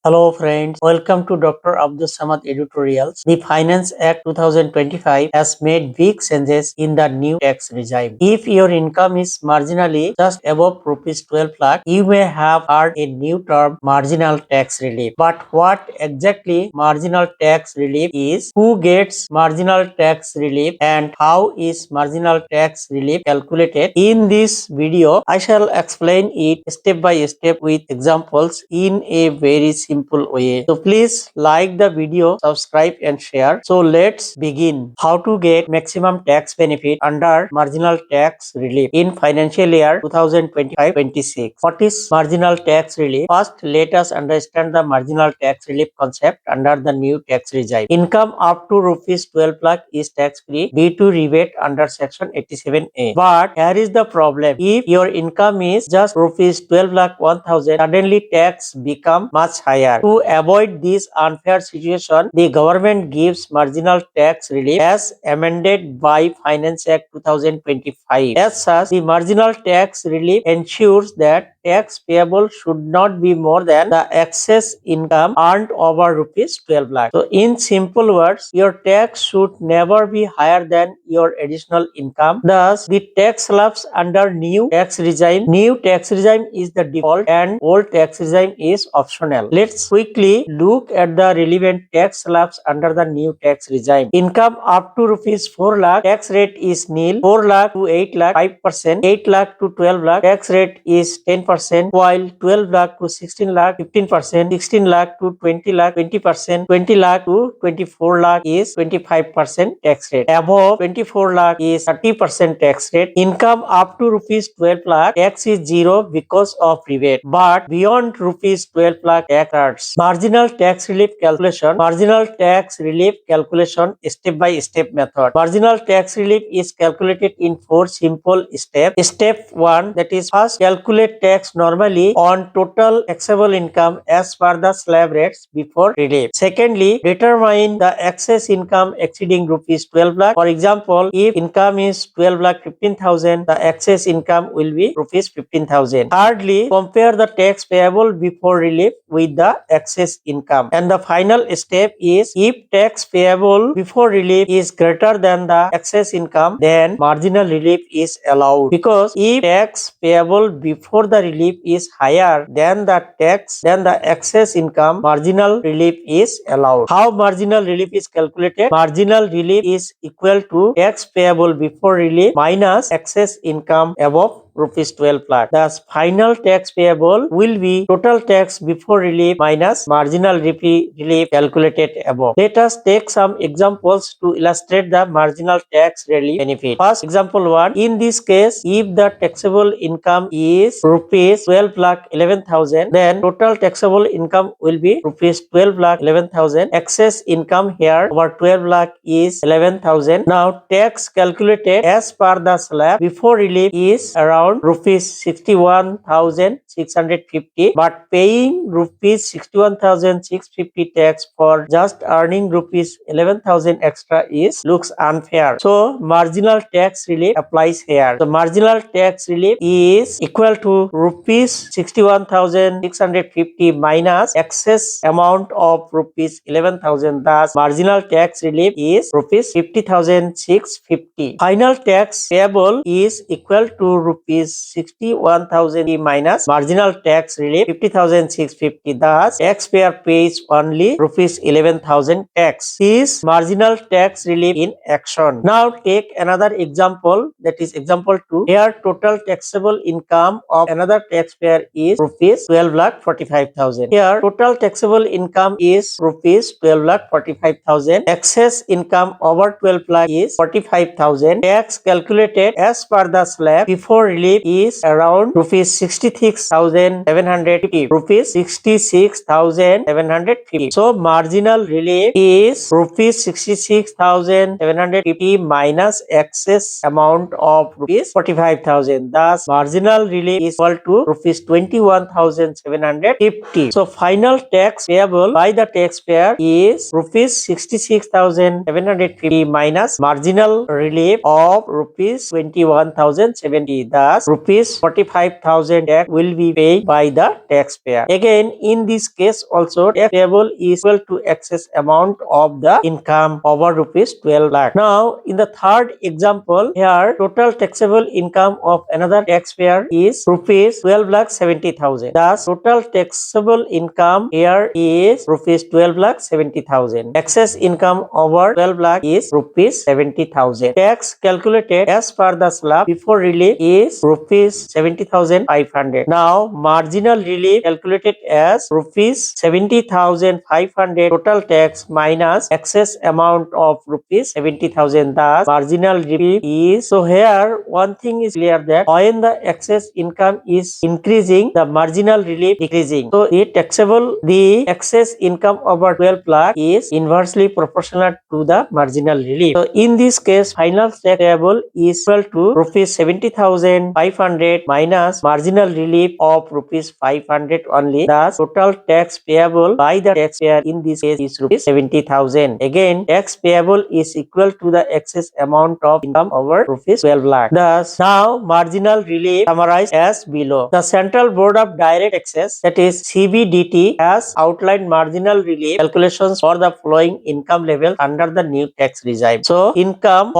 Hello friends, welcome to Dr. Abdul Samad editorials. The Finance Act 2025 has made big changes in the new tax regime. If your income is marginally just above rupees 12 lakh, you may have heard a new term marginal tax relief. But what exactly marginal tax relief is, who gets marginal tax relief and how is marginal tax relief calculated? In this video, I shall explain it step by step with examples in a very simple way. So please like the video, subscribe and share. So let's begin. How to get maximum tax benefit under marginal tax relief in financial year 2025-26. What is marginal tax relief? First, let us understand the marginal tax relief concept under the new tax regime. Income up to rupees 12 lakh is tax free due to rebate under section 87A. But here is the problem. If your income is just rupees 12 lakh 1000, suddenly tax become much higher. To avoid this unfair situation, the government gives marginal tax relief as amended by Finance Act 2025. As such, the marginal tax relief ensures that tax payable should not be more than the excess income earned over rupees 12 lakh. So in simple words, your tax should never be higher than your additional income. Thus, the tax slabs under new tax regime. New tax regime is the default and old tax regime is optional. Let's quickly look at the relevant tax slabs under the new tax regime. Income up to rupees 4 lakh, tax rate is nil. 4 lakh to 8 lakh, 5%. 8 lakh to 12 lakh, tax rate is 10%. While 12 lakh to 16 lakh, 15%. 16 lakh to 20 lakh, 20%. 20 lakh to 24 lakh is 25% tax rate. Above 24 lakh is 30% tax rate. Income up to rupees 12 lakh, tax is zero because of rebate. But beyond rupees 12 lakh, tax starts. Marginal tax relief calculation. Marginal tax relief calculation step by step method. Marginal tax relief is calculated in 4 simple steps. Step 1, that is first calculate tax normally on total taxable income as per the slab rates before relief. Secondly, determine the excess income exceeding rupees 12 lakh. For example, if income is 12 lakh 15,000, the excess income will be rupees 15,000. Thirdly, compare the tax payable before relief with the excess income. And the final step is, if tax payable before relief is greater than the excess income, then marginal relief is allowed. Because if tax payable before the relief is higher than the excess income, marginal relief is allowed. How marginal relief is calculated? Marginal relief is equal to tax payable before relief minus excess income above rupees 12 lakh. Thus, final tax payable will be total tax before relief minus marginal relief calculated above. Let us take some examples to illustrate the marginal tax relief benefit. First, example 1. In this case, if the taxable income is rupees 12 lakh 11,000, then total taxable income will be rupees 12 lakh 11,000. Excess income here over 12 lakh is 11,000. Now, tax calculated as per the slab before relief is around rupees 61,650, but paying rupees 61,650 tax for just earning rupees 11,000 extra looks unfair. So marginal tax relief applies here. The marginal tax relief is equal to rupees 61,650 minus excess amount of rupees 11,000. Thus, marginal tax relief is rupees 50,650. Final tax payable is equal to rupees 61,000 minus marginal tax relief 50,650. Thus, taxpayer pays only rupees 11,000 tax. Is marginal tax relief in action. Now take another example, that is example 2. Here total taxable income of another taxpayer is rupees 12 lakh 45,000. Here total taxable income is rupees 12 lakh 45,000. Excess income over 12 lakh is 45,000. Tax calculated as per the slab before relief is around rupees 66,750. Rupees 66,750. So marginal relief is rupees 66,750 minus excess amount of rupees 45,000. Thus, marginal relief is equal to rupees 21,750. So final tax payable by the taxpayer is rupees 66,750 minus marginal relief of rupees 21,070. Thus, thus rupees 45,000 tax will be paid by the taxpayer. Again, in this case also tax payable is equal to excess amount of the income over rupees 12 lakh. Now, in the third example, here total taxable income of another taxpayer is rupees 12 lakh 70,000. Thus, total taxable income here is rupees 12 lakh 70,000. Excess income over 12 lakh is rupees 70,000. Tax calculated as per the slab before relief is rupees 70,500. Now, marginal relief calculated as rupees 70,500 total tax minus excess amount of rupees 70,000. Thus, marginal relief is, so here one thing is clear that when the excess income is increasing, the marginal relief decreasing. So, the excess income over 12 lakh is inversely proportional to the marginal relief. So, in this case, final tax payable is equal to rupees 70,500 minus marginal relief of rupees 500 only. Thus, total tax payable by the taxpayer in this case is rupees 70,000. Again, tax payable is equal to the excess amount of income over rupees 12 lakh. Thus, now marginal relief summarized as below. The Central Board of Direct Taxes, that is CBDT, has outlined marginal relief calculations for the following income levels under the new tax regime. So, income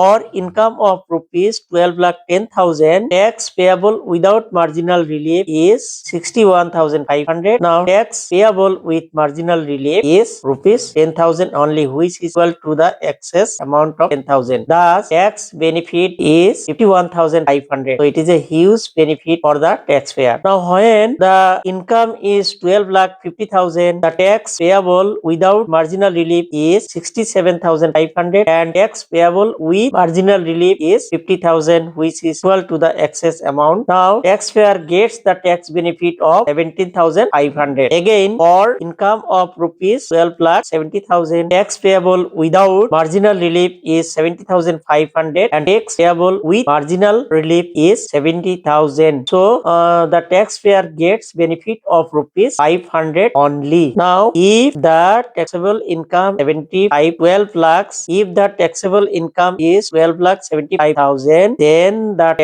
of rupees 12 lakh 10,000, tax payable without marginal relief is 61,500. Now, tax payable with marginal relief is rupees 10,000 only, which is equal to the excess amount of 10,000. Thus, tax benefit is 51,500. So, it is a huge benefit for the taxpayer. Now, when the income is 12 lakh 50,000, the tax payable without marginal relief is 67,500 and tax payable with marginal relief is 50,000, which is equal to the excess amount. Now, taxpayer gets the tax benefit of 17,500. Again, for income of rupees 12 lakh 70,000, tax payable without marginal relief is 70,500 and tax payable with marginal relief is 70,000. So, the taxpayer gets benefit of rupees 500 only. Now, if the taxable income 12 lakhs, if the taxable income is 12 lakh 75,000, then the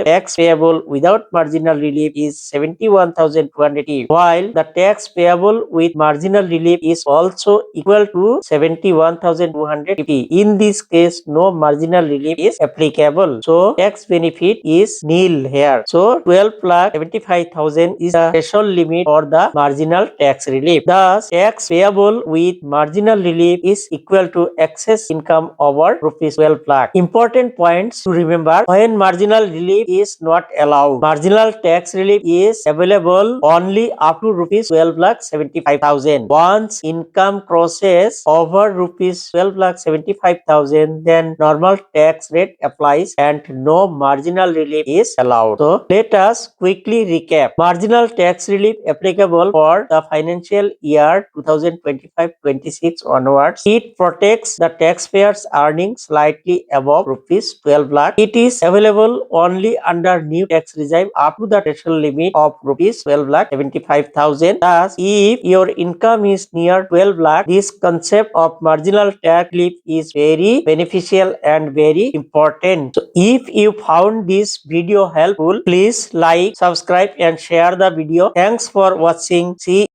tax payable without marginal relief is 71,280, while the tax payable with marginal relief is also equal to 71,250. In this case, no marginal relief is applicable. So, tax benefit is nil here. So, 12 lakh 75,000 is the threshold limit for the marginal tax relief. Thus, tax payable with marginal relief is equal to excess income over rupees 12 lakh. Important points to remember: when marginal relief is not allowed, marginal tax relief is available only up to rupees 12 lakh 75,000. Once income crosses over rupees 12 lakh 75,000, then normal tax rate applies and no marginal relief is allowed. So, let us quickly recap. Marginal tax relief applicable for the financial year 2025-26 onwards. It protects the taxpayer's earnings slightly above rupees 12 lakh. It is available only under new tax regime up to the threshold limit of rupees 12 lakh 75,000. Thus, if your income is near 12 lakh, this concept of marginal tax relief is very beneficial and very important. So, if you found this video helpful, please like, subscribe and share the video. Thanks for watching. See